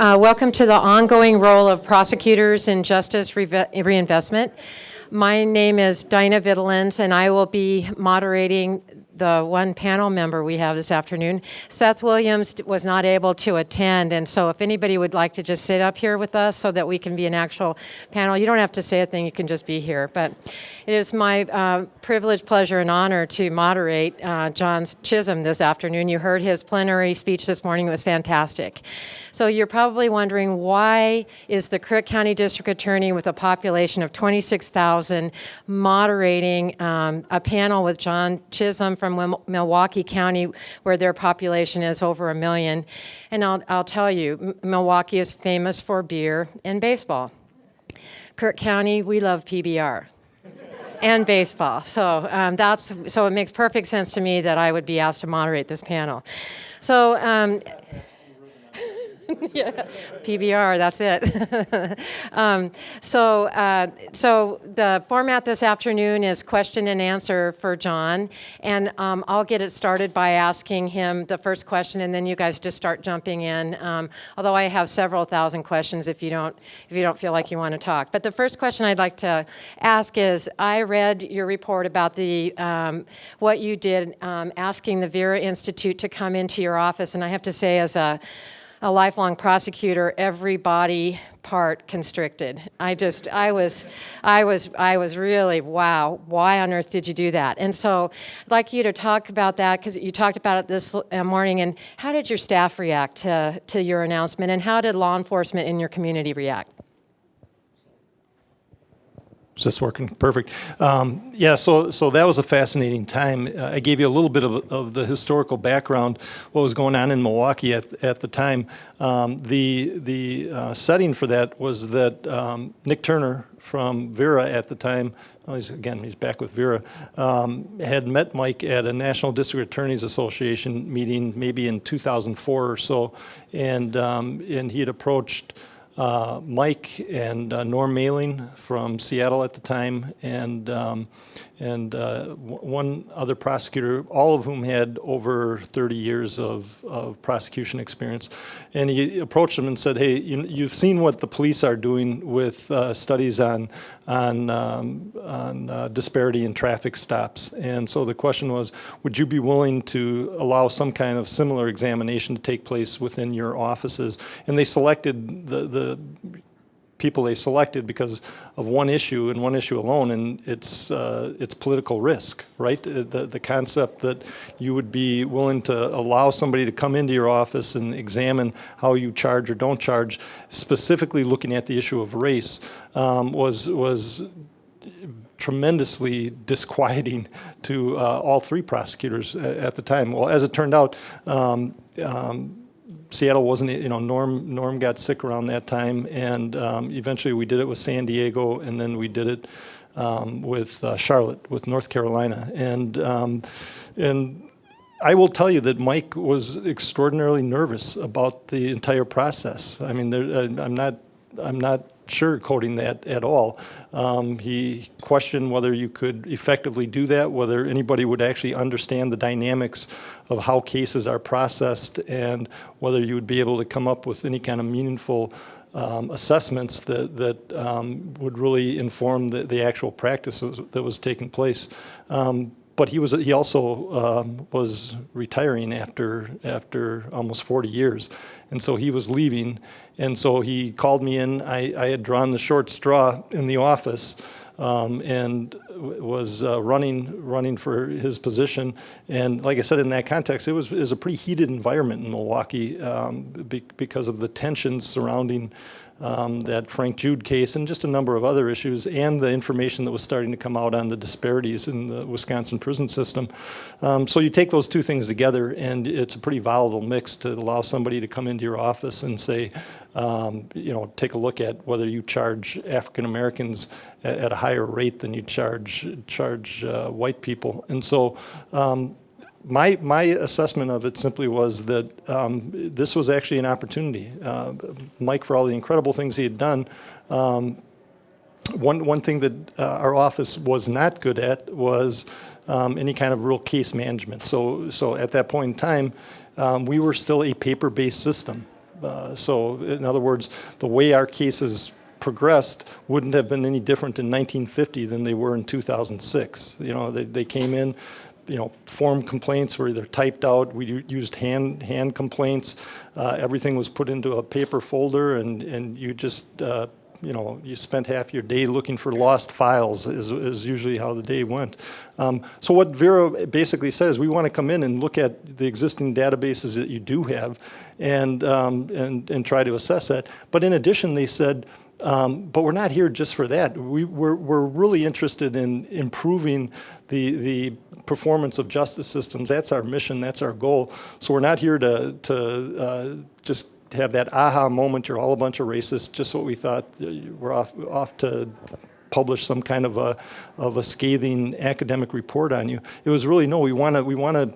Welcome to the ongoing role of prosecutors in justice reinvestment. My name is Dinah Vittelens, and I will be moderating the one panel member we have this afternoon. Seth Williams was not able to attend, and so if anybody would like to just sit up here with us so that we can be an actual panel, you don't have to say a thing, you can just be here. But it is my privilege, pleasure, and honor to moderate John Chisholm this afternoon. You heard his plenary speech this morning, it was fantastic. So you're probably wondering, why is the Crook County District Attorney with a population of 26,000 moderating a panel with John Chisholm from Milwaukee County, where their population is over 1 million. And I'll tell you, Milwaukee is famous for beer and baseball. Crook County, we love PBR and baseball. So so it makes perfect sense to me that I would be asked to moderate this panel. So yeah, PBR, that's it. So the format this afternoon is question and answer for John, and I'll get it started by asking him the first question, and then you guys just start jumping in. Although I have several thousand questions if you don't feel like you want to talk. But the first question I'd like to ask is, I read your report about the what you did asking the Vera Institute to come into your office, and I have to say, as a lifelong prosecutor, every body part constricted. I was really, wow, why on earth did you do that? And so I'd like you to talk about that, because you talked about it this morning, and how did your staff react to your announcement, and how did law enforcement in your community react? Is this working? Perfect. Yeah, so that was a fascinating time. I gave you a little bit of the historical background, what was going on in Milwaukee at the time. The setting for that was that Nick Turner from Vera at the time, he's back with Vera, had met Mike at a National District Attorneys Association meeting maybe in 2004 or so, and he had approached Mike and Norm Mailing from Seattle at the time, and one other prosecutor, all of whom had over 30 years of prosecution experience. And he approached them and said, "Hey, you've seen what the police are doing with studies on disparity in traffic stops. And so the question was, would you be willing to allow some kind of similar examination to take place within your offices?" And they selected the people they selected because of one issue and one issue alone, and it's political risk, right? The concept that you would be willing to allow somebody to come into your office and examine how you charge or don't charge, specifically looking at the issue of race, was tremendously disquieting to all three prosecutors at the time. Well, as it turned out, Seattle wasn't, Norm got sick around that time, and eventually we did it with San Diego, and then we did it with Charlotte, with North Carolina. And I will tell you that Mike was extraordinarily nervous about the entire process. I mean, I'm not sugarcoating that at all. He questioned whether you could effectively do that, whether anybody would actually understand the dynamics of how cases are processed, and whether you would be able to come up with any kind of meaningful assessments that would really inform the actual practice that was taking place. But he also was retiring after almost 40 years, and so he was leaving, and so he called me in. I had drawn the short straw in the office, and was running for his position. And like I said, in that context, it was a pretty heated environment in Milwaukee because of the tensions surrounding that Frank Jude case and just a number of other issues, and the information that was starting to come out on the disparities in the Wisconsin prison system. So you take those two things together, and it's a pretty volatile mix to allow somebody to come into your office and say, take a look at whether you charge African Americans at a higher rate than you charge white people. And so my assessment of it simply was that this was actually an opportunity. Mike, for all the incredible things he had done, one thing that our office was not good at was any kind of real case management. So at that point in time, we were still a paper-based system. So in other words, the way our cases progressed wouldn't have been any different in 1950 than they were in 2006. You know, they came in, you know, form complaints were either typed out. We used hand complaints. Everything was put into a paper folder, and you just you know, you spent half your day looking for lost files is usually how the day went. So what Vera basically says, we want to come in and look at the existing databases that you do have and try to assess that. But in addition, they said, but we're not here just for that. We're really interested in improving the performance of justice systems. That's our mission. That's our goal. So we're not here to just have that aha moment, you're all a bunch of racists, just what we thought. We're off to publish some kind of a scathing academic report on you. It was really, no, we want to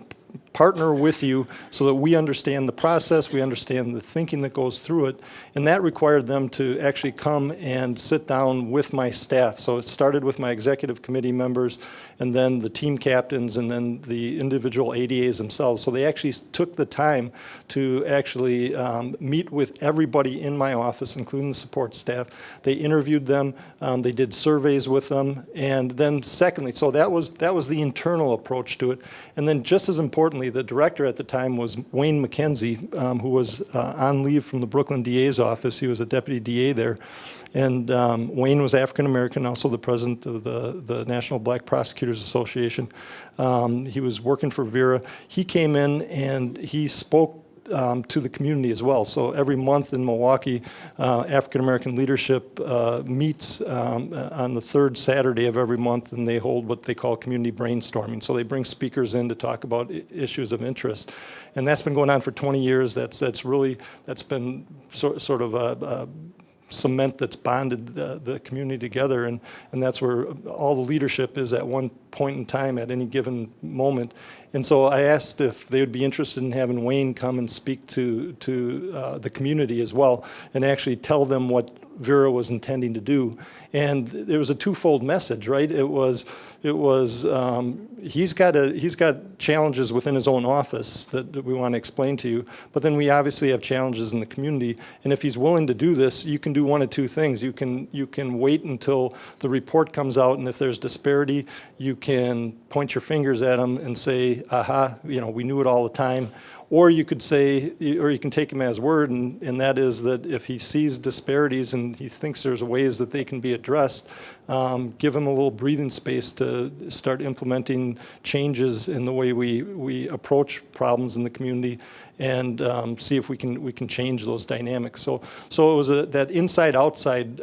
partner with you so that we understand the process, we understand the thinking that goes through it, and that required them to actually come and sit down with my staff. So it started with my executive committee members, and then the team captains, and then the individual ADAs themselves. So they actually took the time to actually meet with everybody in my office, including the support staff. They interviewed them, they did surveys with them, and then secondly, so that was the internal approach to it. And then just as importantly, the director at the time was Wayne McKenzie, who was on leave from the Brooklyn DA's office. He was a deputy DA there. And Wayne was African American, also the president of the National Black Prosecutors Association. He was working for Vera. He came in and he spoke to the community as well. So every month in Milwaukee, African American leadership meets on the third Saturday of every month, and they hold what they call community brainstorming. So they bring speakers in to talk about issues of interest, and that's been going on for 20 years. That's been sort of a cement that's bonded the community together, and that's where all the leadership is at one point in time at any given moment. And so I asked if they would be interested in having Wayne come and speak to the community as well, and actually tell them what Vera was intending to do. And there was a twofold message, right? It was he's got challenges within his own office that we want to explain to you, but then we obviously have challenges in the community. And if he's willing to do this, you can do one of two things. You can wait until the report comes out, and if there's disparity, you can point your fingers at him and say, aha, you know, we knew it all the time. Or you could say, or you can take him as word, and that is that if he sees disparities and he thinks there's ways that they can be addressed, give him a little breathing space to start implementing changes in the way we approach problems in the community, and see if we can change those dynamics. So it was that inside-outside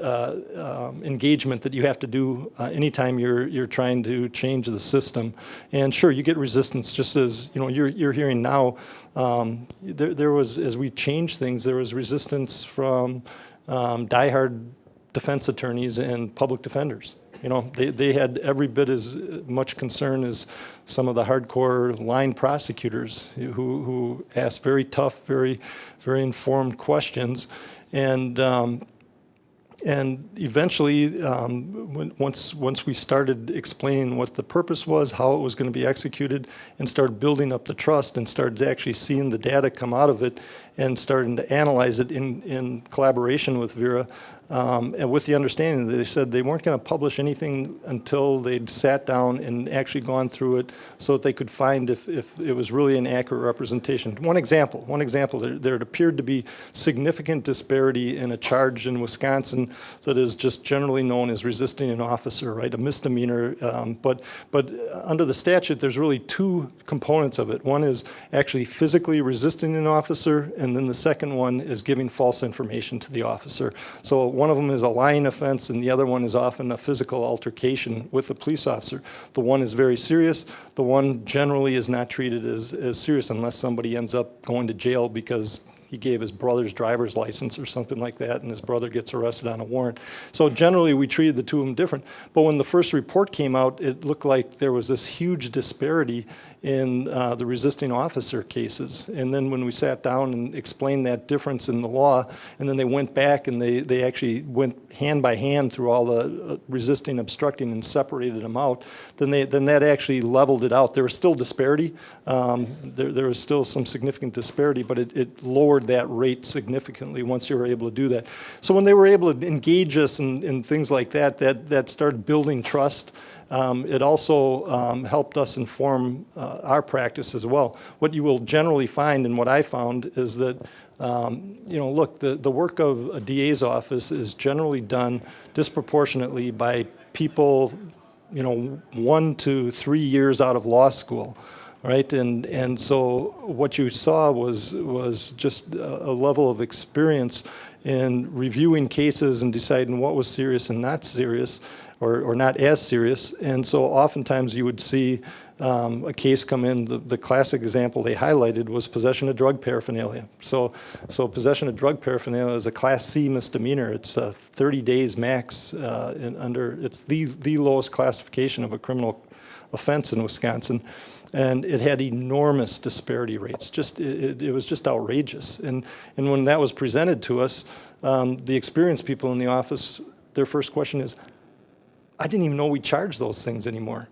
engagement that you have to do anytime you're trying to change the system. And sure, you get resistance, just as you know you're hearing now. There was, as we changed things, there was resistance from diehard defense attorneys and public defenders. You know, they had every bit as much concern as some of the hardcore line prosecutors who asked very tough, very informed questions, and eventually, once we started explaining what the purpose was, how it was going to be executed, and started building up the trust, and started actually seeing the data come out of it, and starting to analyze it in collaboration with Vera, and with the understanding that they said they weren't going to publish anything until they'd sat down and actually gone through it, so that they could find if it was really an accurate representation. One example, there appeared to be significant disparity in a charge in Wisconsin that is just generally known as resisting an officer, right, a misdemeanor. But under the statute, there's really two components of it. One is actually physically resisting an officer, and then the second one is giving false information to the officer. So one of them is a lying offense, and the other one is often a physical altercation with the police officer. The one is very serious. The one generally is not treated as serious unless somebody ends up going to jail because he gave his brother's driver's license or something like that, and his brother gets arrested on a warrant. So generally, we treated the two of them different. But when the first report came out, it looked like there was this huge disparity in the resisting officer cases. And then when we sat down and explained that difference in the law, and then they went back and they actually went hand by hand through all the resisting, obstructing, and separated them out, then that actually leveled it out. There was still disparity. There was still some significant disparity, but it lowered that rate significantly once you were able to do that. So when they were able to engage us in things like that, that started building trust. It also helped us inform our practice as well. What you will generally find, and what I found, is that look, the work of a DA's office is generally done disproportionately by people 1 to 3 years out of law school. Right, and so what you saw was just a level of experience in reviewing cases and deciding what was serious and not serious, or not as serious. And so oftentimes you would see a case come in. The classic example they highlighted was possession of drug paraphernalia. So possession of drug paraphernalia is a Class C misdemeanor. It's 30 days max. It's the lowest classification of a criminal offense in Wisconsin. And it had enormous disparity rates. It was just outrageous. And when that was presented to us, the experienced people in the office, their first question is, I didn't even know we charged those things anymore.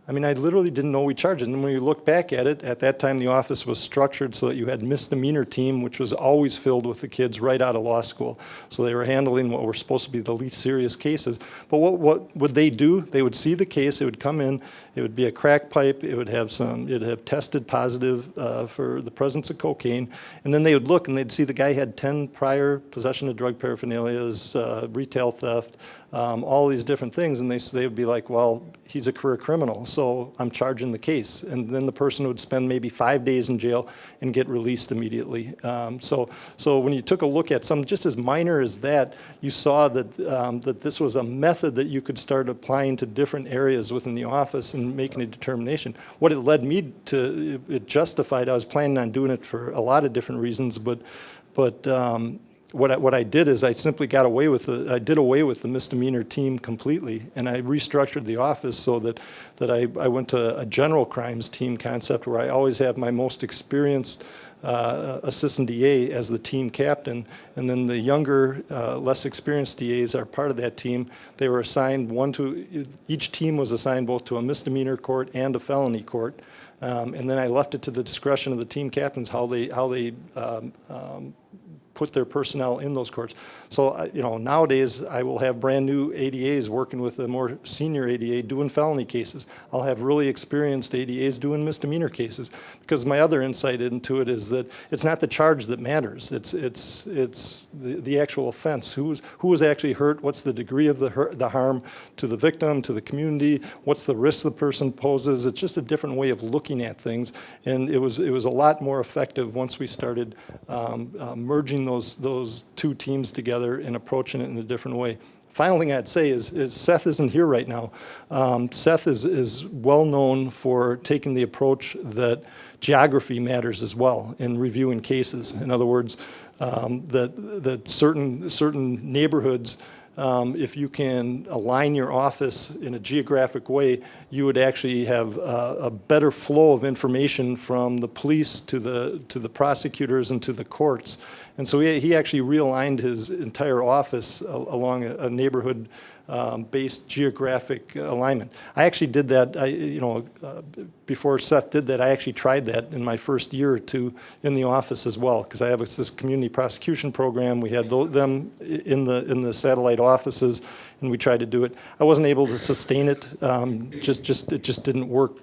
I mean, I literally didn't know we charged it. And when you look back at it, at that time the office was structured so that you had misdemeanor team, which was always filled with the kids right out of law school. So they were handling what were supposed to be the least serious cases. But what would they do? They would see the case, it would come in, it would be a crack pipe, it'd have tested positive for the presence of cocaine, and then they would look and they'd see the guy had 10 prior possession of drug paraphernalias, retail theft, all these different things, and they would be like, well, he's a career criminal, so I'm charging the case. And then the person would spend maybe 5 days in jail and get released immediately. So when you took a look at something just as minor as that, you saw that this was a method that you could start applying to different areas within the office and making a determination. What it led me to, it justified, I was planning on doing it for a lot of different reasons, but what I did is I simply did away with the misdemeanor team completely, and I restructured the office so that I went to a general crimes team concept where I always have my most experienced assistant DA as the team captain, and then the younger, less experienced DAs are part of that team. They were assigned each team was assigned both to a misdemeanor court and a felony court, and then I left it to the discretion of the team captains how they put their personnel in those courts. So, nowadays I will have brand new ADAs working with a more senior ADA doing felony cases. I'll have really experienced ADAs doing misdemeanor cases, because my other insight into it is that it's not the charge that matters. It's the actual offense. Who was actually hurt? What's the degree of the harm to the victim, to the community? What's the risk the person poses? It's just a different way of looking at things, and it was a lot more effective once we started merging those two teams together and approaching it in a different way. Final thing I'd say is Seth isn't here right now. Seth is well known for taking the approach that geography matters as well in reviewing cases. In other words, that certain neighborhoods, if you can align your office in a geographic way, you would actually have a better flow of information from the police to the prosecutors and to the courts. And so he actually realigned his entire office along a neighborhood based geographic alignment. I actually did that, before Seth did that, I actually tried that in my first year or two in the office as well, because I have this community prosecution program. We had them in the satellite offices, and we tried to do it. I wasn't able to sustain it. It just didn't work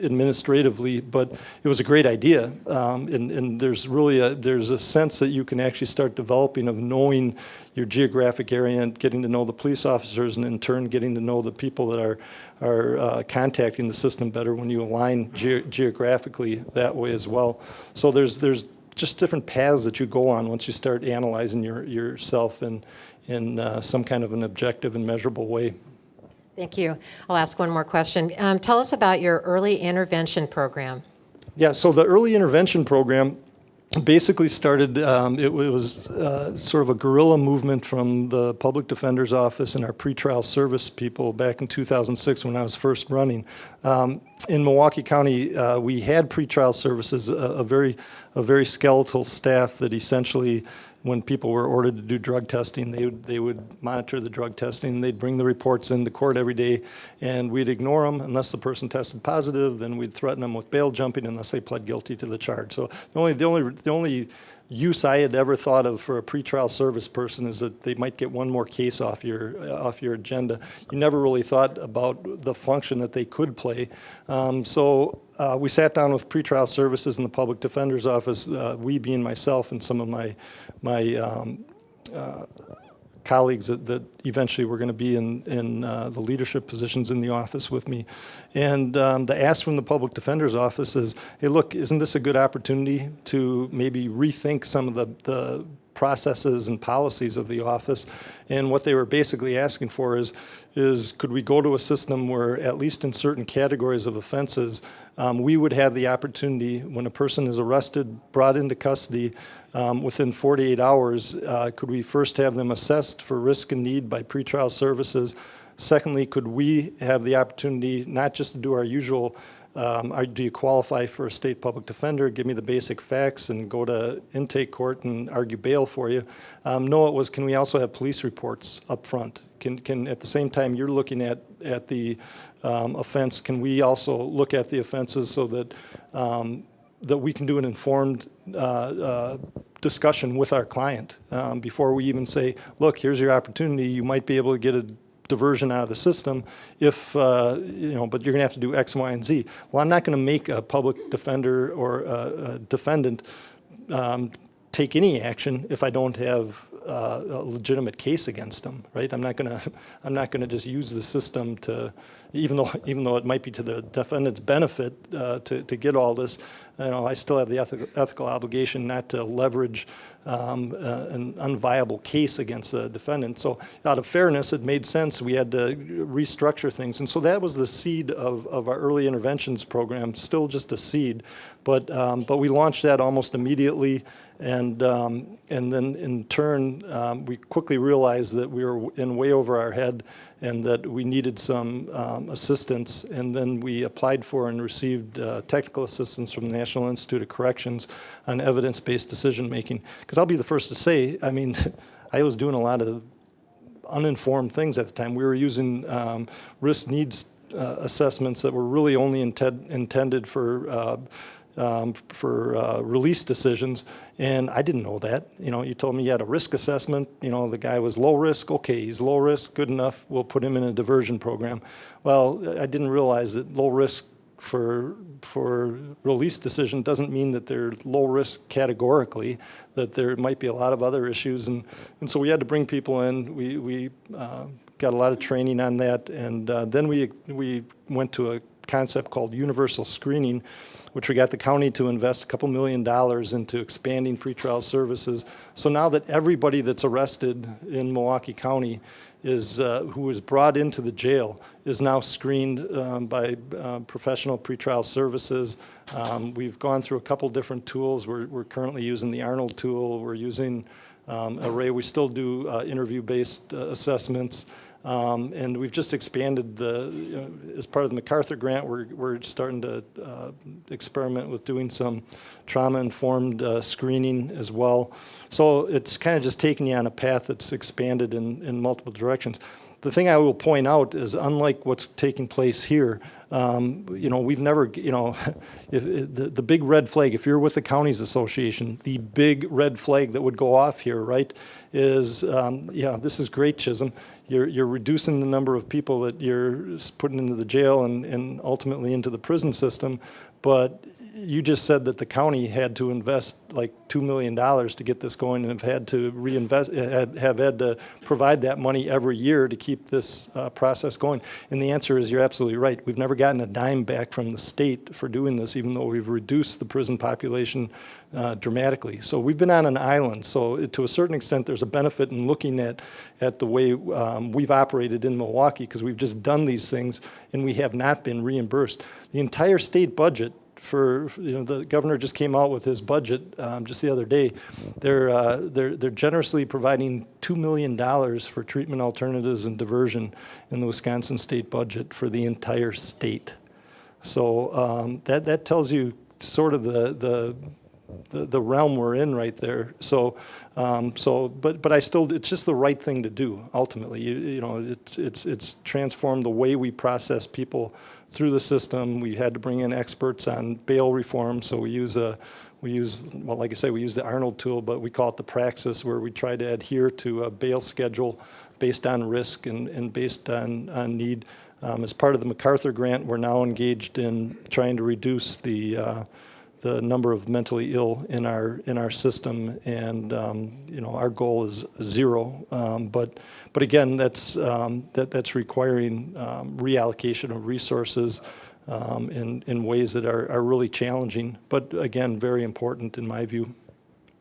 administratively, but it was a great idea, and there's a sense that you can actually start developing of knowing your geographic area and getting to know the police officers, and in turn getting to know the people that are contacting the system better when you align geographically that way as well. So there's just different paths that you go on once you start analyzing yourself in some kind of an objective and measurable way. Thank you. I'll ask one more question. Tell us about your early intervention program. Yeah, so the early intervention program basically started, it was sort of a guerrilla movement from the public defender's office and our pretrial service people back in 2006 when I was first running. In Milwaukee County, we had pretrial services, a very skeletal staff that essentially, when people were ordered to do drug testing, they would monitor the drug testing. They'd bring the reports into court every day, and we'd ignore them unless the person tested positive. Then we'd threaten them with bail jumping unless they pled guilty to the charge. So the only use I had ever thought of for a pretrial service person is that they might get one more case off your agenda. You never really thought about the function that they could play. We sat down with pretrial services in the public defender's office, we being myself and some of my colleagues that eventually were going to be in the leadership positions in the office with me. And the ask from the public defender's office is, hey, look, isn't this a good opportunity to maybe rethink some of the processes and policies of the office? And what they were basically asking for is could we go to a system where, at least in certain categories of offenses, we would have the opportunity, when a person is arrested, brought into custody, within 48 hours, could we first have them assessed for risk and need by pretrial services? Secondly, could we have the opportunity not just to do our usual, do you qualify for a state public defender, give me the basic facts, and go to intake court and argue bail for you? No, it was, can we also have police reports up front? Can at the same time you're looking at the offense, can we also look at the offenses so that that we can do an informed discussion with our client before we even say, look, here's your opportunity, you might be able to get a diversion out of the system if, but you're going to have to do X, Y, and Z. Well, I'm not going to make a public defender or a defendant take any action if I don't have a legitimate case against them, right? I'm not going to just use the system to, even though it might be to the defendant's benefit to get all this. I still have the ethical obligation not to leverage an unviable case against the defendant. So out of fairness, it made sense. We had to restructure things. And so that was the seed of our early interventions program, still just a seed. But we launched that almost immediately. And then in turn, we quickly realized that we were in way over our head and that we needed some assistance. And then we applied for and received technical assistance from the National Institute of Corrections on evidence-based decision-making. Because I'll be the first to say, I mean, I was doing a lot of uninformed things at the time. We were using risk needs assessments that were really only intended for release decisions, and I didn't know that. You told me you had a risk assessment. The guy was low risk. Okay, he's low risk. Good enough. We'll put him in a diversion program. Well, I didn't realize that low risk for release decision doesn't mean that they're low risk categorically. That there might be a lot of other issues, and so we had to bring people in. We got a lot of training on that, and then we went to a concept called universal screening, which we got the county to invest $2 million into expanding pretrial services. So now that everybody that's arrested in Milwaukee County who is brought into the jail is now screened by professional pretrial services. We've gone through a couple different tools. We're currently using the Arnold tool. We're using Array. We still do interview-based assessments. And we've just expanded as part of the MacArthur grant, we're starting to experiment with doing some trauma-informed screening as well. So it's kind of just taking you on a path that's expanded in multiple directions. The thing I will point out is, unlike what's taking place here, we've never, the big red flag, if you're with the counties association, the big red flag that would go off here, right, is, this is great, Chisholm. You're reducing the number of people that you're putting into the jail and ultimately into the prison system, but you just said that the county had to invest like $2 million to get this going, and have had to have had to provide that money every year to keep this process going. And the answer is, you're absolutely right. We've never gotten a dime back from the state for doing this, even though we've reduced the prison population dramatically. So we've been on an island. So to a certain extent, there's a benefit in looking at the way we've operated in Milwaukee, because we've just done these things and we have not been reimbursed. The entire state budget the governor just came out with his budget just the other day. They're generously providing $2 million for treatment alternatives and diversion in the Wisconsin state budget for the entire state. So that tells you sort of the realm we're in right there. But I still, it's just the right thing to do. Ultimately, it's transformed the way we process people through the system. We had to bring in experts on bail reform, so we use like I say, we use the Arnold tool, but we call it the praxis, where we try to adhere to a bail schedule based on risk and based on need. As part of the MacArthur grant, we're now engaged in trying to reduce the number of mentally ill in our system, and our goal is 0. But again, that's requiring reallocation of resources in ways that are really challenging, but again, very important in my view.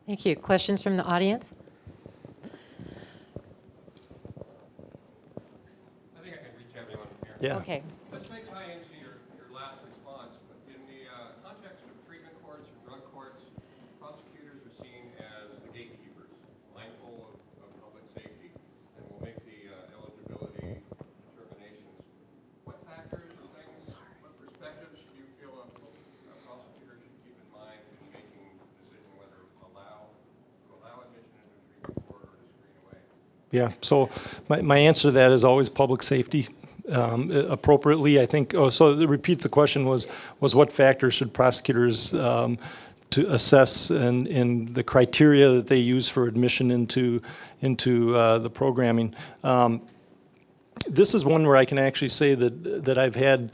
Thank you. Questions from the audience? I think I can reach everyone here. Yeah. Okay. This may tie into your last response, but in the context of treatment courts and drug courts, prosecutors are seen as the gatekeepers, mindful of public safety, and will make the eligibility determinations. What factors or things, what perspectives do you feel a prosecutor should keep in mind in making the decision whether to allow admission into a treatment court or to screen away? Yeah, so my answer to that is always public safety. Appropriately, I think. Oh, so to repeat the question was what factors should prosecutors to assess and the criteria that they use for admission into the programming. This is one where I can actually say that I've had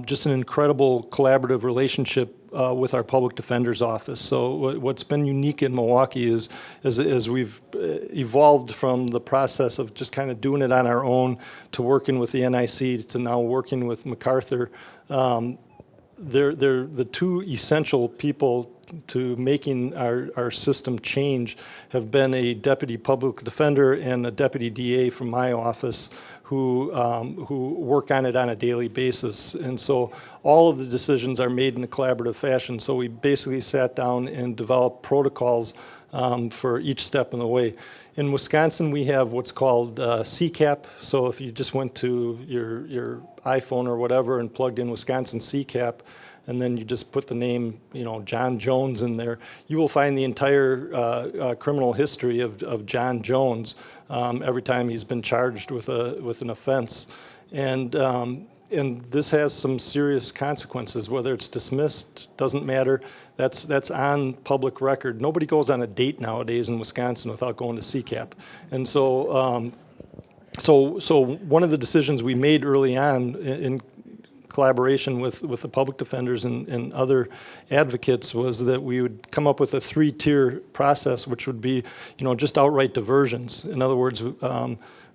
just an incredible collaborative relationship with our public defender's office. So what's been unique in Milwaukee is as we've evolved from the process of just kind of doing it on our own to working with the NIC to now working with MacArthur. They're the two essential people to making our system change have been a deputy public defender and a deputy DA from my office who work on it on a daily basis. And so all of the decisions are made in a collaborative fashion. So we basically sat down and developed protocols for each step in the way. In Wisconsin, we have what's called CCAP. So if you just went to your iPhone or whatever and plugged in Wisconsin CCAP, and then you just put the name, John Jones in there, you will find the entire criminal history of John Jones every time he's been charged with an offense. And this has some serious consequences. Whether it's dismissed, doesn't matter. That's on public record. Nobody goes on a date nowadays in Wisconsin without going to CCAP. And so, so one of the decisions we made early on in collaboration with the public defenders and other advocates was that we would come up with a 3-tier process, which would be, just outright diversions. In other words,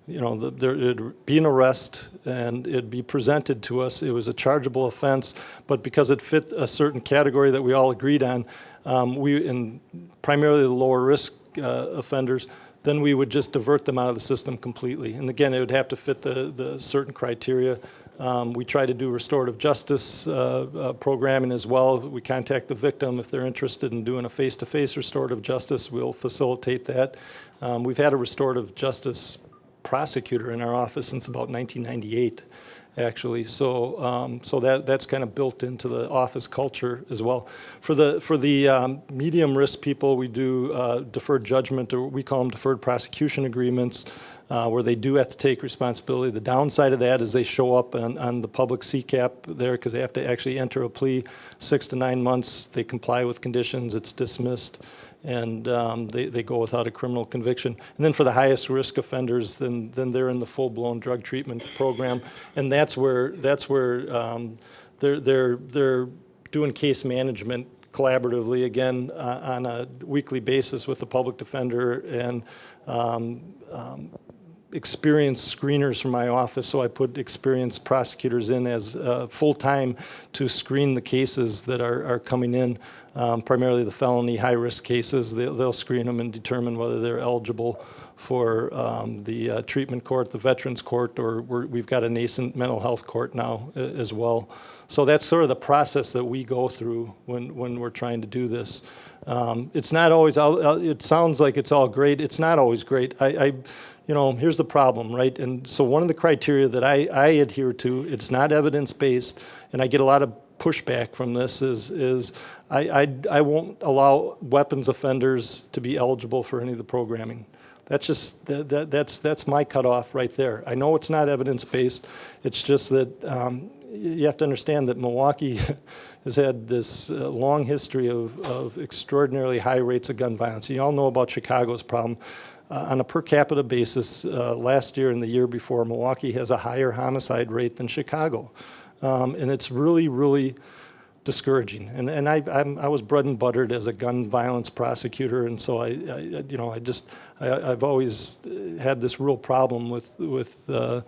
there'd be an arrest and it'd be presented to us. It was a chargeable offense, but because it fit a certain category that we all agreed on, and primarily the lower risk offenders, then we would just divert them out of the system completely. And again, it would have to fit the certain criteria. We try to do restorative justice programming as well. We contact the victim if they're interested in doing a face-to-face restorative justice. We'll facilitate that. We've had a restorative justice prosecutor in our office since about 1998, actually. So that's kind of built into the office culture as well. For the medium risk people, we do deferred judgment, or we call them deferred prosecution agreements, where they do have to take responsibility. The downside of that is they show up on the public CCAP there because they have to actually enter a plea 6 to 9 months. They comply with conditions, it's dismissed, and they go without a criminal conviction. And then for the highest risk offenders, then they're in the full-blown drug treatment program, and that's where they're doing case management collaboratively, again, on a weekly basis with the public defender and experienced screeners from my office. So I put experienced prosecutors in as full-time to screen the cases that are coming in. primarily the felony high-risk cases. They'll screen them and determine whether they're eligible for the treatment court, the veterans court, or we've got a nascent mental health court now as well. So that's sort of the process that we go through when we're trying to do this. It's not always, it sounds like it's all great. It's not always great. Here's the problem, right? And so one of the criteria that I adhere to, it's not evidence-based, and I get a lot of pushback from this, is I won't allow weapons offenders to be eligible for any of the programming. That's just, that's my cutoff right there. I know it's not evidence-based. It's just that you have to understand that Milwaukee has had this long history of extraordinarily high rates of gun violence. You all know about Chicago's problem. On a per capita basis, last year and the year before, Milwaukee has a higher homicide rate than Chicago. And it's really, really discouraging. And I was bread and buttered as a gun violence prosecutor, and so I've always had this real problem with the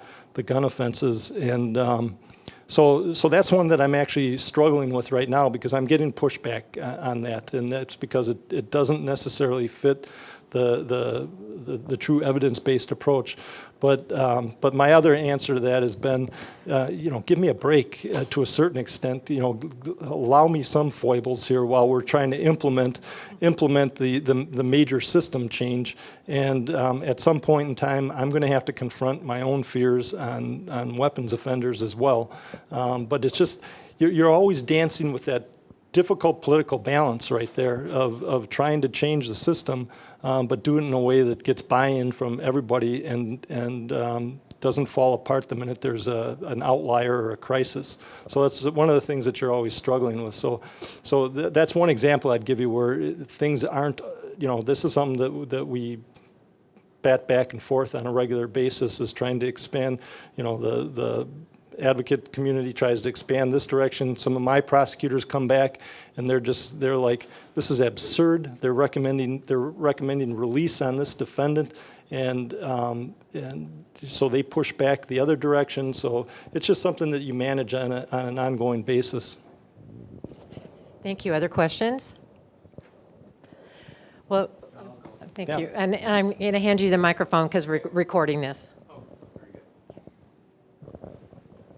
gun offenses, and so that's one that I'm actually struggling with right now because I'm getting pushback on that, and that's because it doesn't necessarily fit the true evidence-based approach. But my other answer to that has been, give me a break to a certain extent. Allow me some foibles here while we're trying to implement the major system change. And at some point in time, I'm going to have to confront my own fears on weapons offenders as well. But it's just you're always dancing with that difficult political balance right there of trying to change the system, but do it in a way that gets buy-in from everybody and doesn't fall apart the minute there's an outlier or a crisis. So that's one of the things that you're always struggling with. So that's one example I'd give you where things aren't, this is something that we bat back and forth on a regular basis, is trying to expand, the advocate community tries to expand this direction. Some of my prosecutors come back and they're like, this is absurd. They're recommending release on this defendant, and so they push back the other direction. So it's just something that you manage on an ongoing basis. Thank you. Other questions? Well, thank you. And I'm going to hand you the microphone because we're recording this.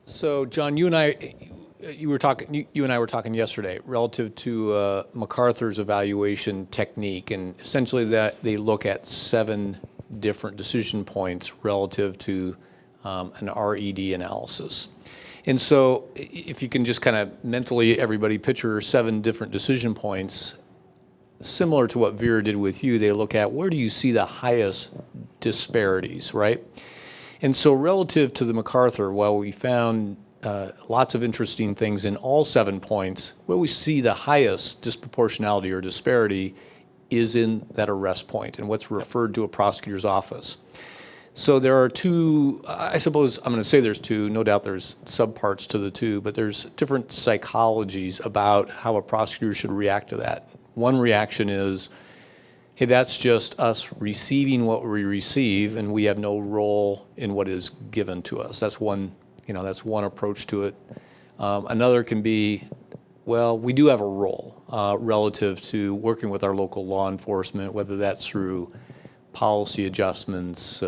So, John, you and I were talking yesterday relative to MacArthur's evaluation technique, and essentially that they look at 7 different decision points relative to an RED analysis. And so, if you can just kind of mentally, everybody picture 7 different decision points, similar to what Vera did with you, they look at where do you see the highest disparities, right? And so relative to the MacArthur, while we found lots of interesting things in all 7 points, where we see the highest disproportionality or disparity is in that arrest point and what's referred to a prosecutor's office. So there are 2, I suppose I'm going to say there's 2, no doubt there's subparts to the 2, but there's different psychologies about how a prosecutor should react to that. One reaction is, hey, that's just us receiving what we receive, and we have no role in what is given to us. That's one approach to it. Another can be, well, we do have a role relative to working with our local law enforcement, whether that's through policy adjustments,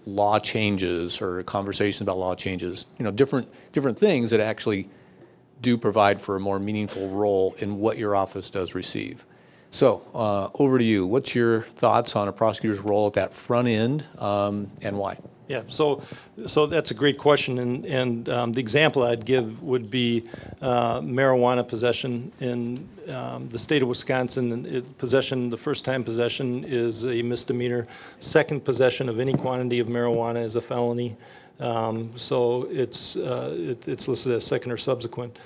law changes, or conversations about law changes. Different things that actually do provide for a more meaningful role in what your office does receive. So over to you. What's your thoughts on a prosecutor's role at that front end, and why? Yeah, so that's a great question, and the example I'd give would be marijuana possession in the state of Wisconsin. And the first-time possession is a misdemeanor. Second possession of any quantity of marijuana is a felony. So it's listed as second or subsequent.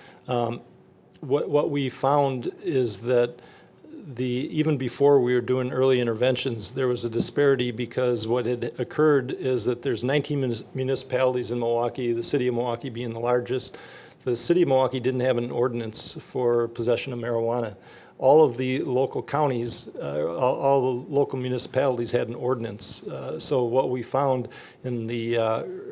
What we found is that even before we were doing early interventions, there was a disparity because what had occurred is that there's 19 municipalities in Milwaukee, the city of Milwaukee being the largest. The city of Milwaukee didn't have an ordinance for possession of marijuana. All of the local counties, all the local municipalities had an ordinance. So what we found in the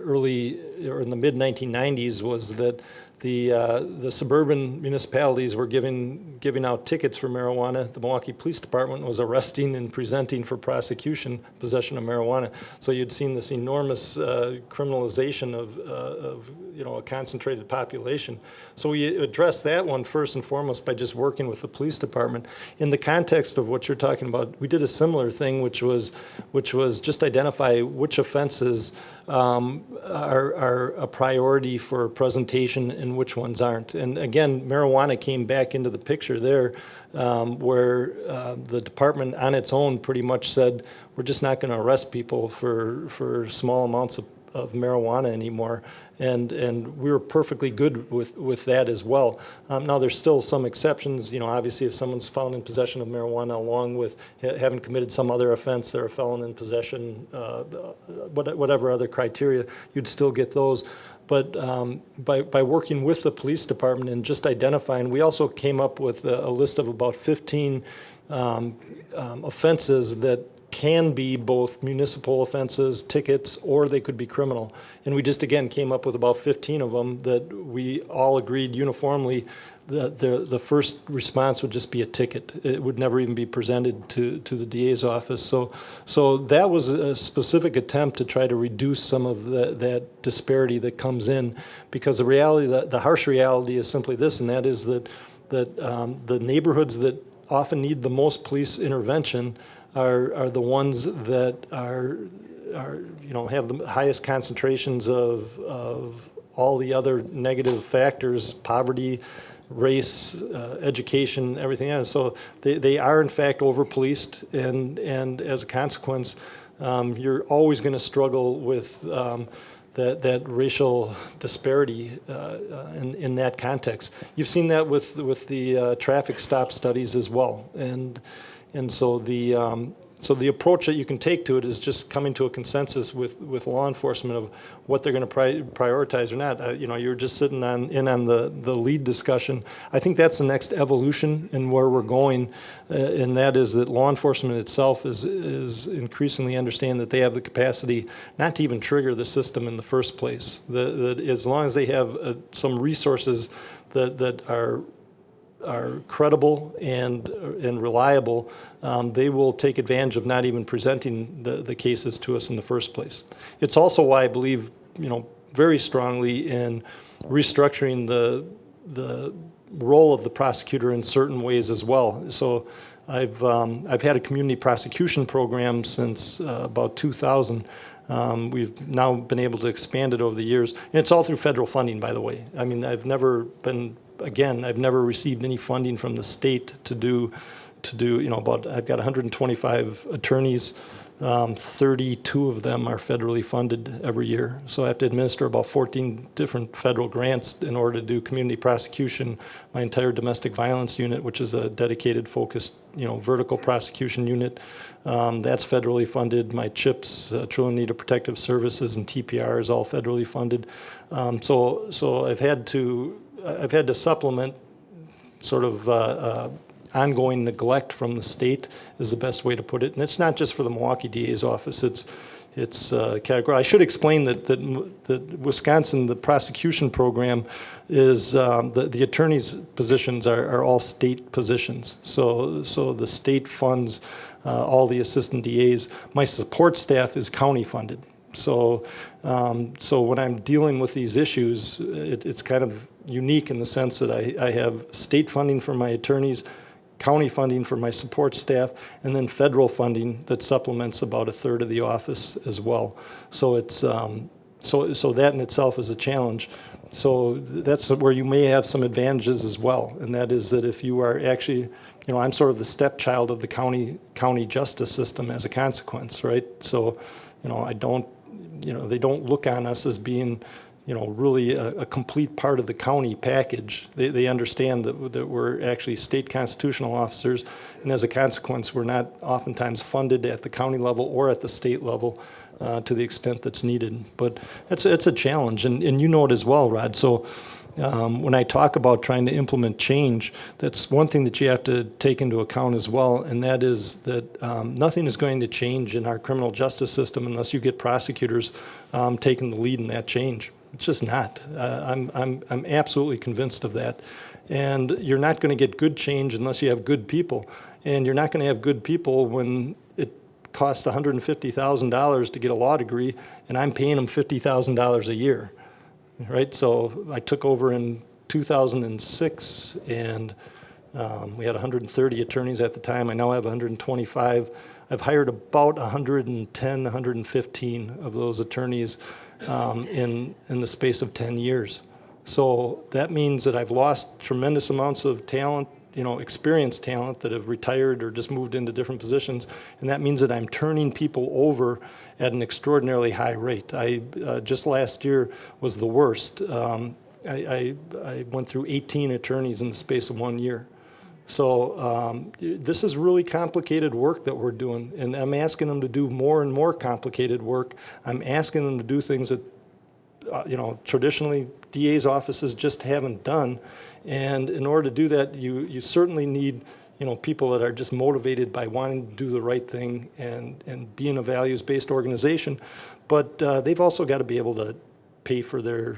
mid 1990s was that the suburban municipalities were giving out tickets for marijuana. The Milwaukee Police Department was arresting and presenting for prosecution possession of marijuana. So you'd seen this enormous criminalization of a concentrated population. So we addressed that one first and foremost by just working with the police department. In the context of what you're talking about, we did a similar thing, which was just identify which offenses are a priority for presentation and which ones aren't. And again, marijuana came back into the picture there, where the department on its own pretty much said, we're just not going to arrest people for small amounts of marijuana anymore. And we were perfectly good with that as well. Now there's still some exceptions. Obviously if someone's found in possession of marijuana along with having committed some other offense, they're a felon in possession, whatever other criteria, you'd still get those. But by working with the police department and just identifying, we also came up with a list of about 15 offenses that can be both municipal offenses, tickets, or they could be criminal. And we just, again, came up with about 15 of them that we all agreed uniformly that the first response would just be a ticket. It would never even be presented to the DA's office. So that was a specific attempt to try to reduce some of that disparity that comes in, because the reality, the harsh reality is simply this, and that is that the neighborhoods that often need the most police intervention are the ones that are have the highest concentrations of all the other negative factors: poverty, race, education, everything else. So they are in fact over-policed, and as a consequence, you're always going to struggle with that racial disparity in that context. You've seen that with the traffic stop studies as well, and so the approach that you can take to it is just coming to a consensus with law enforcement of what they're going to prioritize or not. You're just sitting in on the lead discussion. I think that's the next evolution in where we're going, and that is that law enforcement itself is increasingly understand that they have the capacity not to even trigger the system in the first place. That as long as they have some resources that are credible and reliable, they will take advantage of not even presenting the cases to us in the first place. It's also why I believe, very strongly in restructuring the role of the prosecutor in certain ways as well. So I've had a community prosecution program since about 2000. We've now been able to expand it over the years, and it's all through federal funding, by the way. I mean, I've never received any funding from the state to do, I've got 125 attorneys, 32 of them are federally funded every year. So I have to administer about 14 different federal grants in order to do community prosecution. My entire domestic violence unit, which is a dedicated, focused, vertical prosecution unit, that's federally funded. My CHIPS, Children in Need of Protective Services, and TPR is all federally funded. So I've had to supplement sort of ongoing neglect from the state is the best way to put it. And it's not just for the Milwaukee DA's office. It's category. I should explain that Wisconsin, the prosecution program is the attorneys' positions are all state positions. So the state funds all the assistant DAs. My support staff is county funded. So when I'm dealing with these issues, it's kind of unique in the sense that I have state funding for my attorneys, county funding for my support staff, and then federal funding that supplements about a third of the office as well. So it's so that in itself is a challenge. So that's where you may have some advantages as well, and that is that if you are actually, I'm sort of the stepchild of the county justice system as a consequence, right? So, I don't, they don't look on us as being, really a complete part of the county package. They understand that we're actually state constitutional officers, and as a consequence, we're not oftentimes funded at the county level or at the state level to the extent that's needed. But it's a challenge, and you know it as well, Rod. So when I talk about trying to implement change, that's one thing that you have to take into account as well, and that is that nothing is going to change in our criminal justice system unless you get prosecutors taking the lead in that change. It's just not. I'm absolutely convinced of that. And you're not going to get good change unless you have good people. And you're not going to have good people when it costs $150,000 to get a law degree, and I'm paying them $50,000 a year, right? So I took over in 2006, and we had 130 attorneys at the time. I now have 125. I've hired about 110, 115 of those attorneys in the space of 10 years. So that means that I've lost tremendous amounts of talent, experienced talent that have retired or just moved into different positions, and that means that I'm turning people over at an extraordinarily high rate. I just last year was the worst. I went through 18 attorneys in the space of 1 year. So this is really complicated work that we're doing, and I'm asking them to do more and more complicated work. I'm asking them to do things that traditionally DA's offices just haven't done. And in order to do that, you certainly need people that are just motivated by wanting to do the right thing and being a values-based organization. But they've also got to be able to pay for their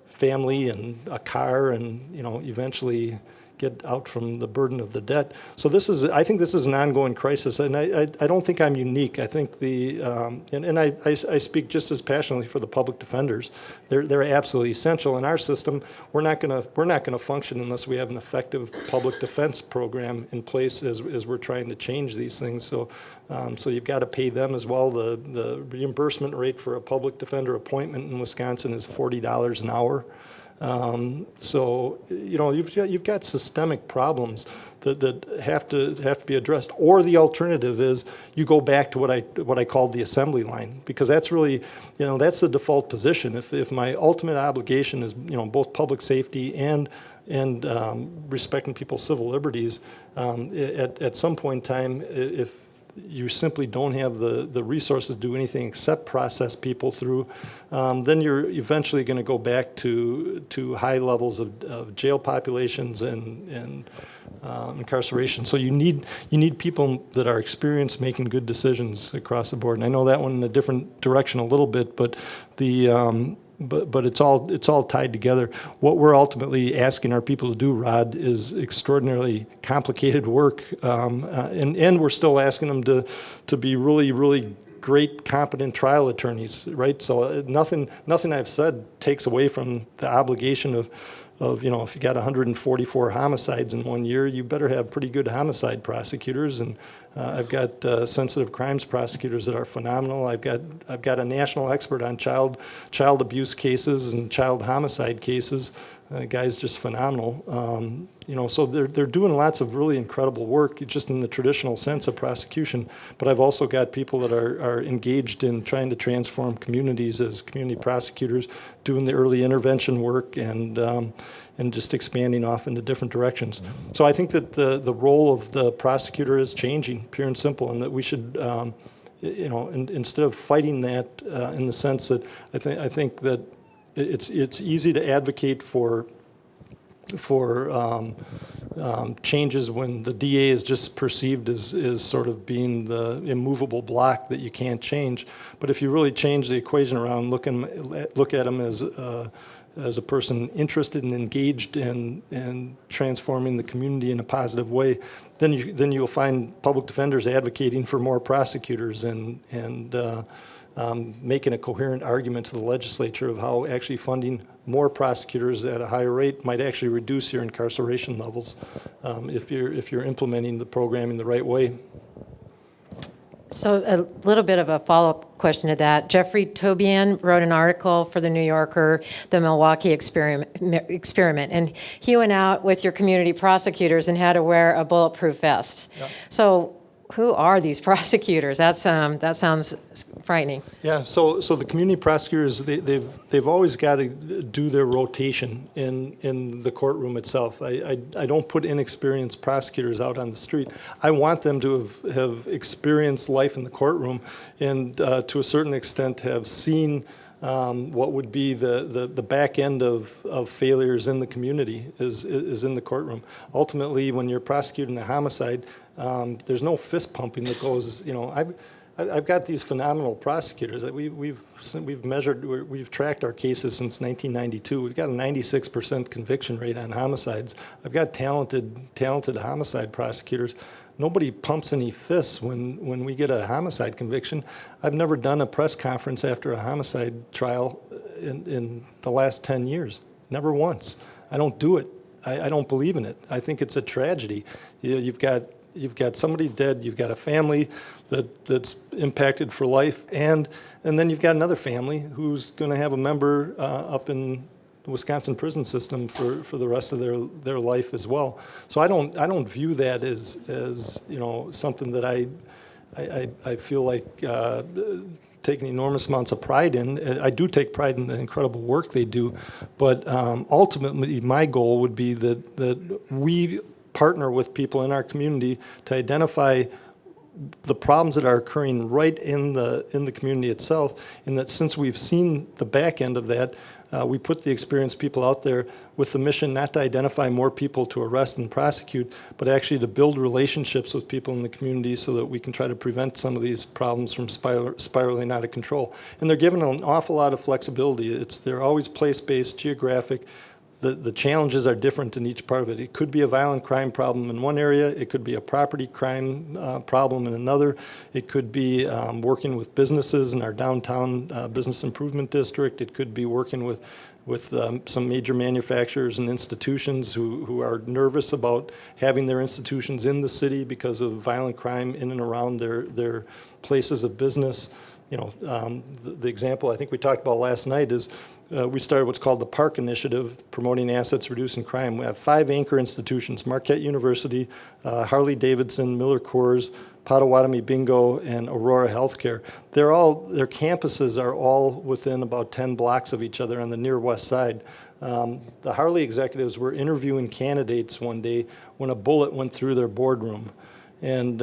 family and a car and eventually get out from the burden of the debt. So I think this is an ongoing crisis, and I don't think I'm unique. I think I speak just as passionately for the public defenders. They're absolutely essential in our system. We're not gonna function unless we have an effective public defense program in place as we're trying to change these things. So you've got to pay them as well. The reimbursement rate for a public defender appointment in Wisconsin is $40 an hour. So you've got systemic problems that have to be addressed. Or the alternative is you go back to what I called the assembly line, because that's really that's the default position. If my ultimate obligation is both public safety and respecting people's civil liberties, at some point in time, if you simply don't have the resources to do anything except process people through, then you're eventually going to go back to high levels of jail populations and incarceration. So you need people that are experienced making good decisions across the board. And I know that went in a different direction a little bit, but but it's all tied together. What we're ultimately asking our people to do, Rod, is extraordinarily complicated work, and we're still asking them to be really, really great, competent trial attorneys, right? So nothing I've said takes away from the obligation of if you got 144 homicides in 1 year, you better have pretty good homicide prosecutors. And I've got sensitive crimes prosecutors that are phenomenal. I've got a national expert on child abuse cases and child homicide cases. The guy's just phenomenal. So they're doing lots of really incredible work, just in the traditional sense of prosecution. But I've also got people that are engaged in trying to transform communities as community prosecutors, doing the early intervention work and just expanding off into different directions. So I think that the role of the prosecutor is changing, pure and simple, and that we should, instead of fighting that in the sense that I think that it's easy to advocate for changes when the DA is just perceived as sort of being the immovable block that you can't change. But if you really change the equation around, look at them as a person interested and engaged in transforming the community in a positive way, then you'll find public defenders advocating for more prosecutors and making a coherent argument to the legislature of how actually funding more prosecutors at a higher rate might actually reduce your incarceration levels if you're implementing the programming the right way. So a little bit of a follow-up question to that. Jeffrey Tobian wrote an article for the New Yorker, the Milwaukee experiment, and he went out with your community prosecutors and had to wear a bulletproof vest. Yep. So who are these prosecutors? That sounds frightening. Yeah. So the community prosecutors, they've always got to do their rotation in the courtroom itself. I don't put inexperienced prosecutors out on the street. I want them to have experienced life in the courtroom and to a certain extent have seen what would be the back end of failures in the community is in the courtroom. Ultimately, when you're prosecuting a homicide, there's no fist pumping that goes. I've got these phenomenal prosecutors that we've measured, we've tracked our cases since 1992. We've got a 96% conviction rate on homicides. I've got talented homicide prosecutors. Nobody pumps any fists when we get a homicide conviction. I've never done a press conference after a homicide trial in the last 10 years. Never once. I don't do it. I don't believe in it. I think it's a tragedy. You've got somebody dead, you've got a family that's impacted for life, and then you've got another family who's going to have a member up in the Wisconsin prison system for the rest of their life as well. So I don't view that as something that I feel like taking enormous amounts of pride in. I do take pride in the incredible work they do, but ultimately my goal would be that we partner with people in our community to identify the problems that are occurring right in the community itself, and that since we've seen the back end of that, we put the experienced people out there with the mission not to identify more people to arrest and prosecute, but actually to build relationships with people in the community so that we can try to prevent some of these problems from spiraling out of control. And they're given an awful lot of flexibility. They're always place-based, geographic. The challenges are different in each part of it. It could be a violent crime problem in one area. It could be a property crime problem in another. It could be working with businesses in our downtown business improvement district. It could be working with some major manufacturers and institutions who are nervous about having their institutions in the city because of violent crime in and around their places of business. The example I think we talked about last night is we started what's called the Park Initiative, promoting assets, reducing crime. We have 5 anchor institutions: Marquette University, Harley-Davidson, Miller Coors, Potawatomi Bingo, and Aurora Healthcare. Their campuses are all within about 10 blocks of each other on the near west side. The Harley executives were interviewing candidates one day when a bullet went through their boardroom. And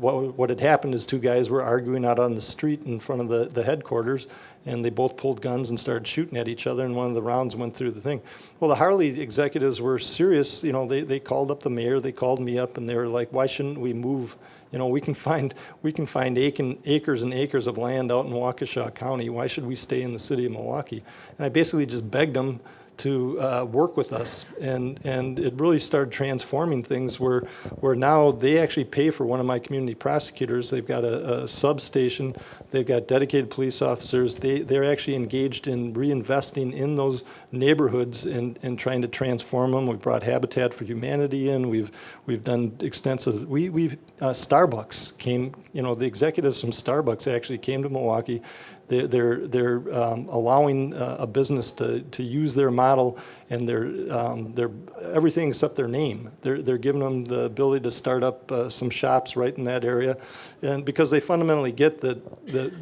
what had happened is 2 guys were arguing out on the street in front of the headquarters, and they both pulled guns and started shooting at each other, and one of the rounds went through the thing. Well, the Harley executives were serious. They called up the mayor, they called me up, and they were like, why shouldn't we move? We can find acres and acres of land out in Waukesha County. Why should we stay in the city of Milwaukee? And I basically just begged them to work with us, and it really started transforming things where now they actually pay for one of my community prosecutors. They've got a substation, they've got dedicated police officers. They're actually engaged in reinvesting in those neighborhoods and trying to transform them. We've brought Habitat for Humanity in. We've done extensive. Starbucks came. The executives from Starbucks actually came to Milwaukee. They're allowing a business to use their model, and they're everything except their name. They're giving them the ability to start up some shops right in that area, and because they fundamentally get that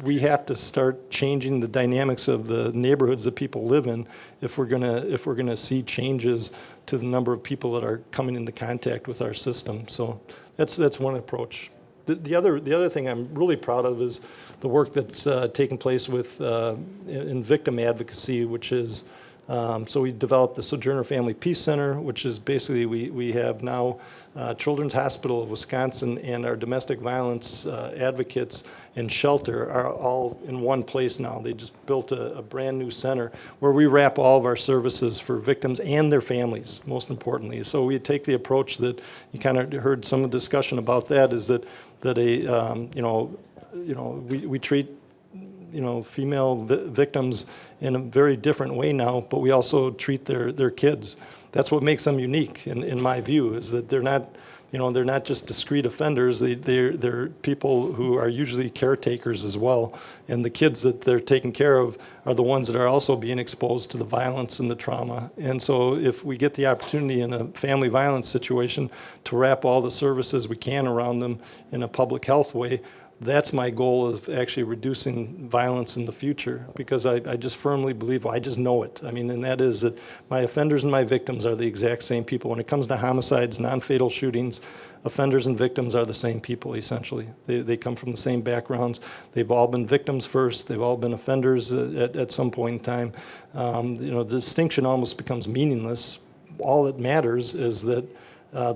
we have to start changing the dynamics of the neighborhoods that people live in if we're gonna see changes to the number of people that are coming into contact with our system. So that's one approach. The other thing I'm really proud of is the work that's taken place in victim advocacy, which is, so we developed the Sojourner Family Peace Center, which is basically we have now Children's Hospital of Wisconsin and our domestic violence advocates and shelter are all in one place now. They just built a brand new center where we wrap all of our services for victims and their families, most importantly. So we take the approach that you kind of heard some discussion about that, is that we treat female victims in a very different way now, but we also treat their kids. That's what makes them unique, in my view, is that they're not just discrete offenders. They're people who are usually caretakers as well, and the kids that they're taking care of are the ones that are also being exposed to the violence and the trauma. And so if we get the opportunity in a family violence situation to wrap all the services we can around them in a public health way, that's my goal, of actually reducing violence in the future, because I just firmly believe, I just know it. And that is that my offenders and my victims are the exact same people. When it comes to homicides, non-fatal shootings, offenders and victims are the same people, essentially. They come from the same backgrounds. They've all been victims first. They've all been offenders at some point in time. The distinction almost becomes meaningless. All that matters is that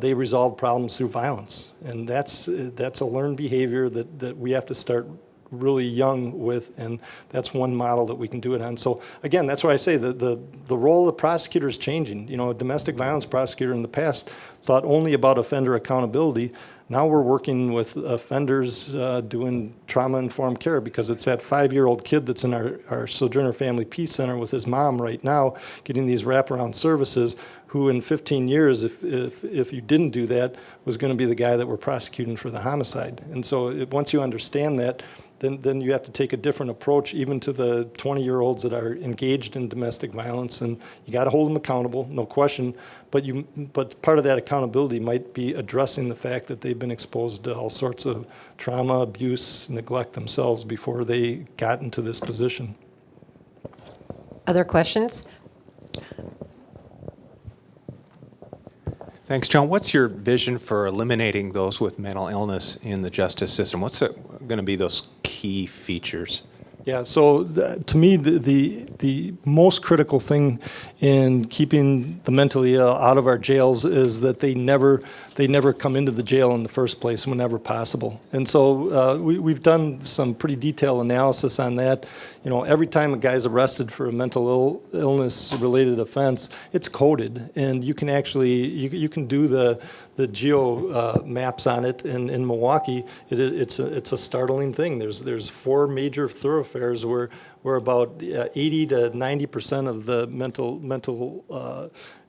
they resolve problems through violence. And that's a learned behavior that we have to start really young with, and that's one model that we can do it on. So again, that's why I say the role of the prosecutor is changing. You know, a domestic violence prosecutor in the past thought only about offender accountability. Now we're working with offenders doing trauma-informed care, because it's that 5-year-old kid that's in our Sojourner Family Peace Center with his mom right now getting these wraparound services, who in 15 years, if you didn't do that, was going to be the guy that we're prosecuting for the homicide. And so once you understand that, then you have to take a different approach even to the 20-year-olds that are engaged in domestic violence, and you got to hold them accountable, no question, but part of that accountability might be addressing the fact that they've been exposed to all sorts of trauma, abuse, neglect themselves before they got into this position. Other questions? Thanks, John. What's your vision for eliminating those with mental illness in the justice system? What's going to be those key features? Yeah, so to me, the most critical thing in keeping the mentally ill out of our jails is that they never come into the jail in the first place whenever possible. And so we've done some pretty detailed analysis on that. You know, every time a guy's arrested for a mental illness related offense, it's coded, and you can actually you can do the geo maps on it. In Milwaukee, it's a startling thing. There's 4 major thoroughfares where about 80 to 90% of the mental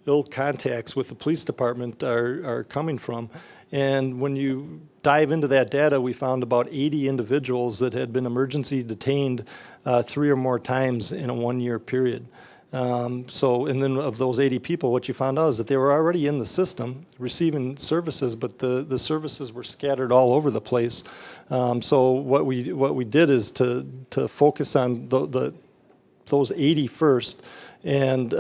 ill contacts with the police department are coming from. And when you dive into that data, we found about 80 individuals that had been emergency detained 3 or more times in a 1-year period. And then of those 80 people, what you found out is that they were already in the system receiving services, but the services were scattered all over the place. So what we did is to focus on those 80 first, and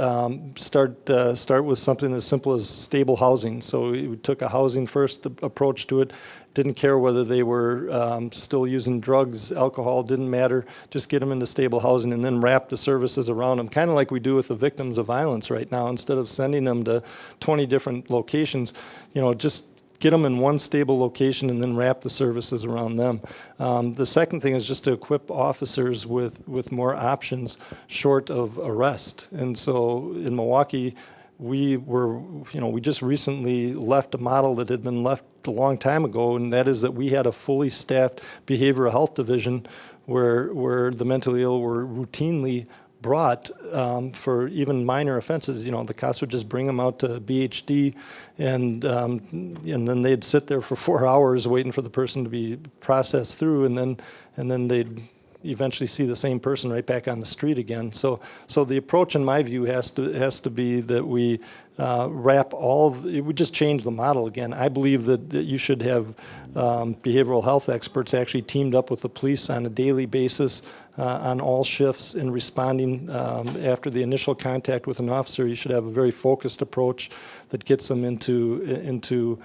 start with something as simple as stable housing. So we took a housing first approach to it. Didn't care whether they were still using drugs, alcohol, didn't matter. Just get them into stable housing, and then wrap the services around them, kind of like we do with the victims of violence right now. Instead of sending them to 20 different locations, you know, just get them in one stable location and then wrap the services around them. The second thing is just to equip officers with more options short of arrest. And so in Milwaukee, we just recently left a model that had been left a long time ago, and that is that we had a fully staffed behavioral health division where the mentally ill were routinely brought for even minor offenses. You know, the cops would just bring them out to BHD, and then they'd sit there for 4 hours waiting for the person to be processed through, and then they'd eventually see the same person right back on the street again. So the approach, in my view, has to be that we wrap we just change the model again. I believe that you should have behavioral health experts actually teamed up with the police on a daily basis on all shifts in responding after the initial contact with an officer. You should have a very focused approach that gets them into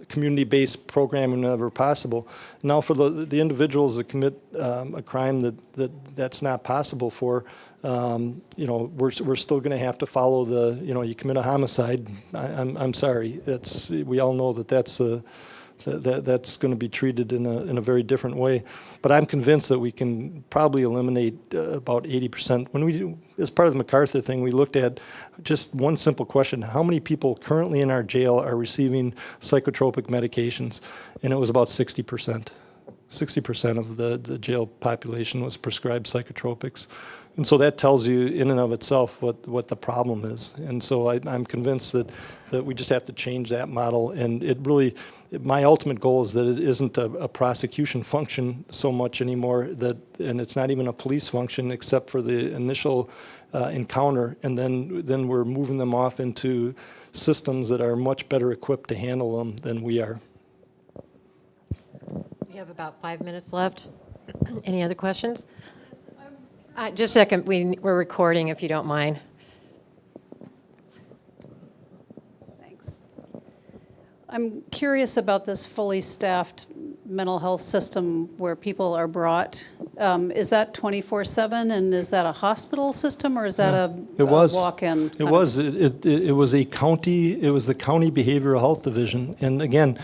community-based programming whenever possible. Now, for the individuals that commit a crime that's not possible for, we're still going to have to follow you commit a homicide. I'm sorry. We all know that's going to be treated in a very different way. But I'm convinced that we can probably eliminate about 80%. As part of the MacArthur thing, we looked at just one simple question: how many people currently in our jail are receiving psychotropic medications? And it was about 60%. 60% of the jail population was prescribed psychotropics. And so that tells you in and of itself what the problem is. And so I'm convinced that we just have to change that model. And my ultimate goal is that it isn't a prosecution function so much anymore, and it's not even a police function except for the initial encounter. And then we're moving them off into systems that are much better equipped to handle them than we are. We have about 5 minutes left. Any other questions? Just a second. We're recording, if you don't mind. Thanks. I'm curious about this fully staffed mental health system where people are brought Is that 24/7, and is that a hospital system, or is that It was. a walk-in? It was. It was a county. It was the county behavioral health division. And again,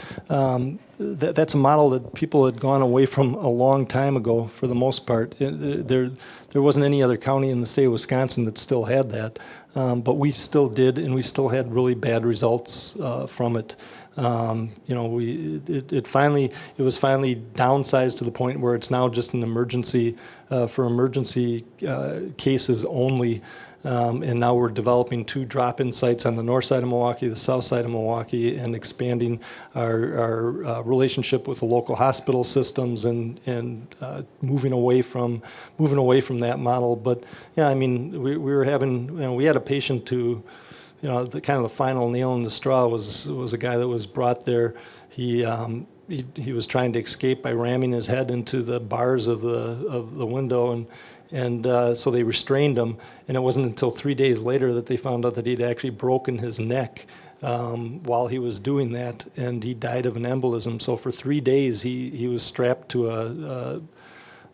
that's a model that people had gone away from a long time ago. For the most part, there wasn't any other county in the state of Wisconsin that still had that. But we still did, and we still had really bad results from it. You know, it was finally downsized to the point where it's now just an emergency for emergency cases only. And now we're developing 2 drop-in sites on the north side of Milwaukee, the south side of Milwaukee, and expanding our relationship with the local hospital systems and moving away from that model. But yeah, I mean, we were having, you know, we had a patient who, you know, the kind of the final nail in the straw was a guy that was brought there. He was trying to escape by ramming his head into the bars of the window, and so they restrained him. And it wasn't until 3 days later that they found out that he'd actually broken his neck while he was doing that, and he died of an embolism. So for 3 days he was strapped to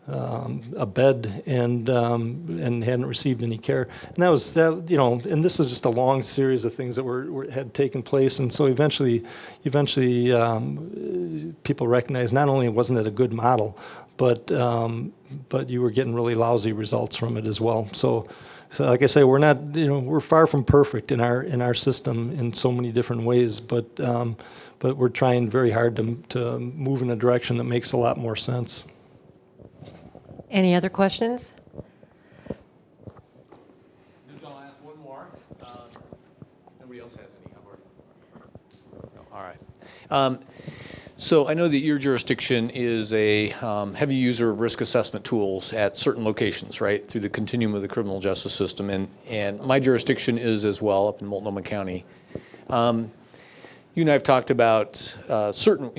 a bed and hadn't received any care. And that was that, you know. And this is just a long series of things that had taken place. And so eventually, people recognized not only wasn't it a good model, but you were getting really lousy results from it as well. So like I say, we're far from perfect in our system in so many different ways, but we're trying very hard to move in a direction that makes a lot more sense. Any other questions? I'll ask one more. Nobody else has any. No, all right. So I know that your jurisdiction is a heavy user of risk assessment tools at certain locations, right, through the continuum of the criminal justice system. And my jurisdiction is as well up in Multnomah County. You and I have talked about certain,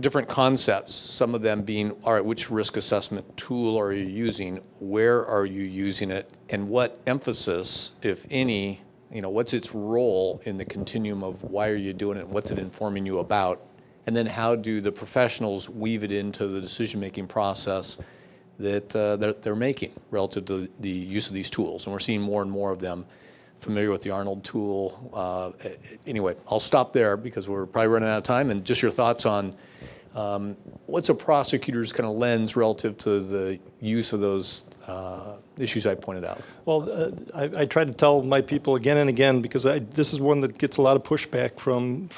different concepts, some of them being, all right, which risk assessment tool are you using? Where are you using it? And what emphasis, if any, what's its role in the continuum of why are you doing it? What's it informing you about? And then how do the professionals weave it into the decision-making process that they're making relative to the use of these tools? And we're seeing more and more of them. Familiar with the Arnold tool. Anyway, I'll stop there because we're probably running out of time. And just your thoughts on what's a prosecutor's kind of lens relative to the use of those issues I pointed out? Well, I try to tell my people again and again, because this is one that gets a lot of pushback from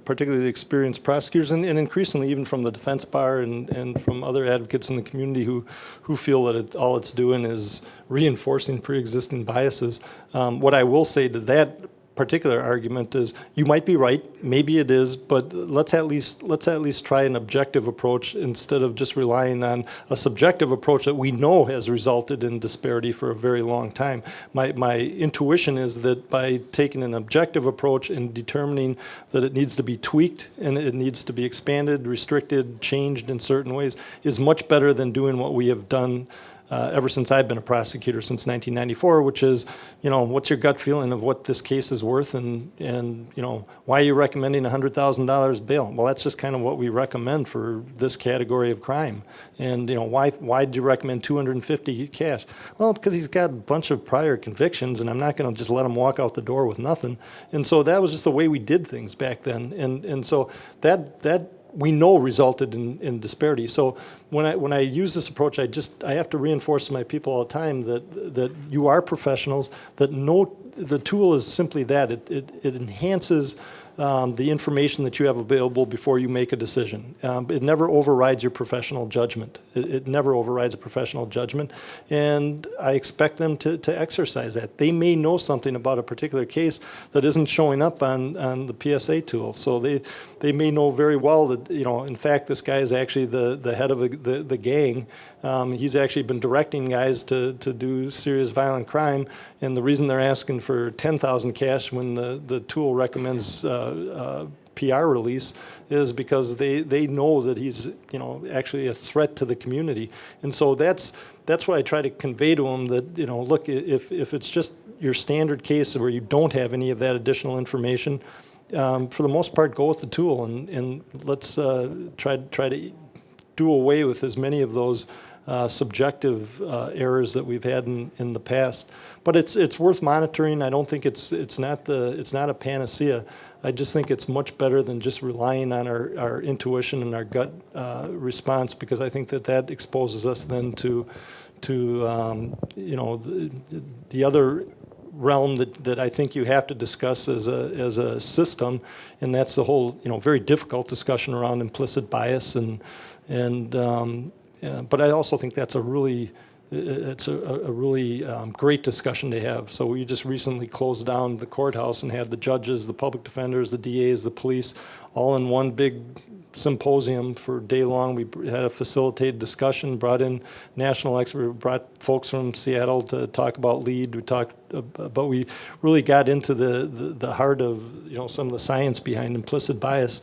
particularly the experienced prosecutors and increasingly even from the defense bar and from other advocates in the community who feel that all it's doing is reinforcing pre-existing biases. What I will say to that particular argument is you might be right, maybe it is, but let's at least try an objective approach instead of just relying on a subjective approach that we know has resulted in disparity for a very long time. My intuition is that by taking an objective approach and determining that it needs to be tweaked and it needs to be expanded, restricted, changed in certain ways is much better than doing what we have done ever since I've been a prosecutor since 1994, which is, what's your gut feeling of what this case is worth and why are you recommending $100,000 bail? Well, that's just kind of what we recommend for this category of crime. And, why did you recommend $250 cash? Well, because he's got a bunch of prior convictions and I'm not going to just let him walk out the door with nothing. And so that was just the way we did things back then. And so that we know resulted in disparity. So when I use this approach, I have to reinforce to my people all the time that you are professionals, that the tool is simply that. It enhances the information that you have available before you make a decision. It never overrides your professional judgment. It never overrides a professional judgment, and I expect them to exercise that. They may know something about a particular case that isn't showing up on the PSA tool, so they may know very well that, in fact, this guy is actually the head of the gang. He's actually been directing guys to do serious violent crime, and the reason they're asking for $10,000 cash when the tool recommends PR release is because they know that he's actually a threat to the community. And so that's what I try to convey to them, that look, if it's just your standard case where you don't have any of that additional information, for the most part, go with the tool and let's try to do away with as many of those subjective errors that we've had in the past. But it's worth monitoring. I don't think it's not a panacea. I just think it's much better than just relying on our intuition and our gut response, because I think that exposes us then to the other realm that I think you have to discuss as a system, and that's the whole very difficult discussion around implicit bias but I also think that's a really great discussion to have. So we just recently closed down the courthouse and had the judges, the public defenders, the DAs, the police, all in one big symposium for a day long. We had a facilitated discussion, brought in national experts, brought folks from Seattle to talk about LEAD. But we really got into the heart of some of the science behind implicit bias,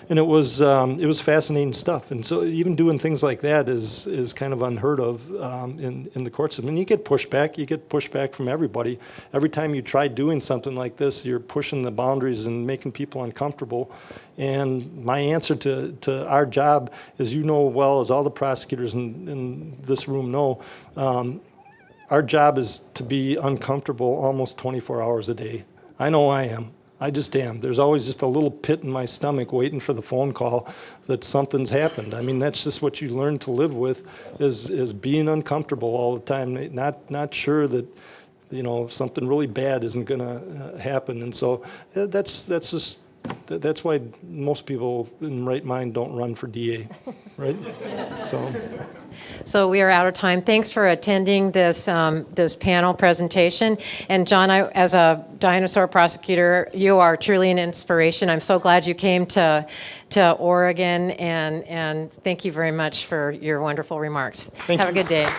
and it was fascinating stuff. And so even doing things like that is kind of unheard of in the court system. And you get pushback. You get pushback from everybody. Every time you try doing something like this, you're pushing the boundaries and making people uncomfortable. And my answer to our job, as you know well, as all the prosecutors in this room know, our job is to be uncomfortable almost 24 hours a day. I know I am. I just am. There's always just a little pit in my stomach waiting for the phone call that something's happened. I mean, that's just what you learn to live with, is being uncomfortable all the time, not sure that something really bad isn't going to happen. And so that's why most people in the right mind don't run for DA, right? So we are out of time. Thanks for attending this panel presentation. And John, as a dinosaur prosecutor, you are truly an inspiration. I'm so glad you came to Oregon, and thank you very much for your wonderful remarks. Have a good day.